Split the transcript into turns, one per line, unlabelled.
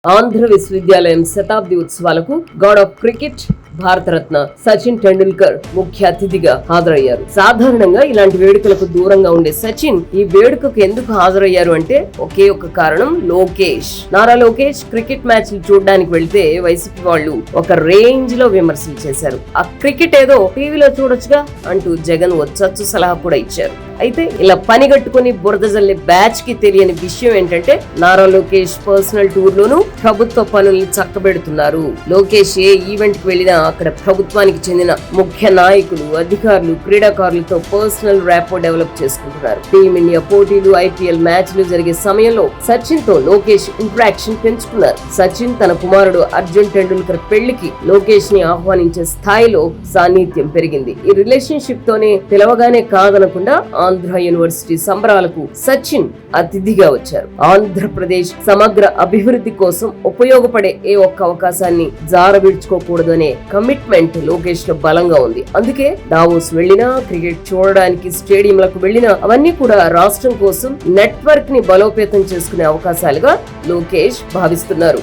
ఆంధ్ర విశ్వవిద్యాలయం శతాబ్ది ఉత్సవాలకు God of cricket Bharat Ratna Sachin Tendulkar ముఖ్య అతిథిగా హాజరయ్యారు. సాధారణంగా ఇలాంటి వేడుకలకు దూరంగా ఉండే సచిన్ ఈ వేడుకకు ఎందుకు హాజరయ్యారు అంటే ఒకే ఒక కారణం, లోకేష్. నారా లోకేష్ క్రికెట్ మ్యాచ్లు చూడడానికి వెళ్తే వైసీపీ వాళ్ళు ఒక రేంజ్ లో విమర్శలు చేశారు. ఆ క్రికెట్ ఏదో టీవీలో చూడొచ్చుగా అంటూ జగన్ వచ్చచ్చు సలహా కూడా ఇచ్చారు. అయితే ఇలా పనిగట్టుకుని బురద జల్లే బ్యాచ్ కి తెలియని విషయం ఏంటంటే నారా లోకేష్ పర్సనల్ టూర్ లోను ప్రభుత్వ పనుల్ని చక్కబెడుతున్నారు. లోకేష్ ఏ ఈవెంట్ కి వెళ్లినా అక్కడ ప్రభుత్వానికి చెందిన ముఖ్య నాయకులు, అధికారులు, క్రీడాకారులతో పర్సనల్ ర్యాపో డెవలప్ చేసుకుంటున్నారు. టీమిండియా పోటీలు, ఐపీఎల్ మ్యాచ్లు జరిగే సమయంలో సచిన్ తో లోకేష్ ఇంటరాక్షన్ పెంచుకున్నారు. సచిన్ తన కుమారుడు అర్జున్ టెండూల్కర్ పెళ్లికి లోకేష్ ని ఆహ్వానించే స్థాయిలో సాన్నిధ్యం పెరిగింది. ఈ రిలేషన్షిప్ తోనే పిలవగానే కాదనకుండా ఆంధ్ర యూనివర్సిటీ సంబరాలకు సచిన్ అతిథిగా వచ్చారు. ఆంధ్రప్రదేశ్ సమగ్ర అభివృద్ధి కోసం ఉపయోగపడే ఏ ఒక్క అవకాశాన్ని జారవిడ్చుకోకూడదు అనే కమిట్మెంట్ లోకేష్ లో బలంగా ఉంది. అందుకే దావోస్ వెళ్లినా, క్రికెట్ చూడడానికి స్టేడియంలకు వెళ్లినా అవన్నీ కూడా రాష్ట్రం కోసం నెట్వర్క్ ని బలోపేతం చేసుకునే అవకాశాలుగా లోకేష్ భావిస్తున్నారు.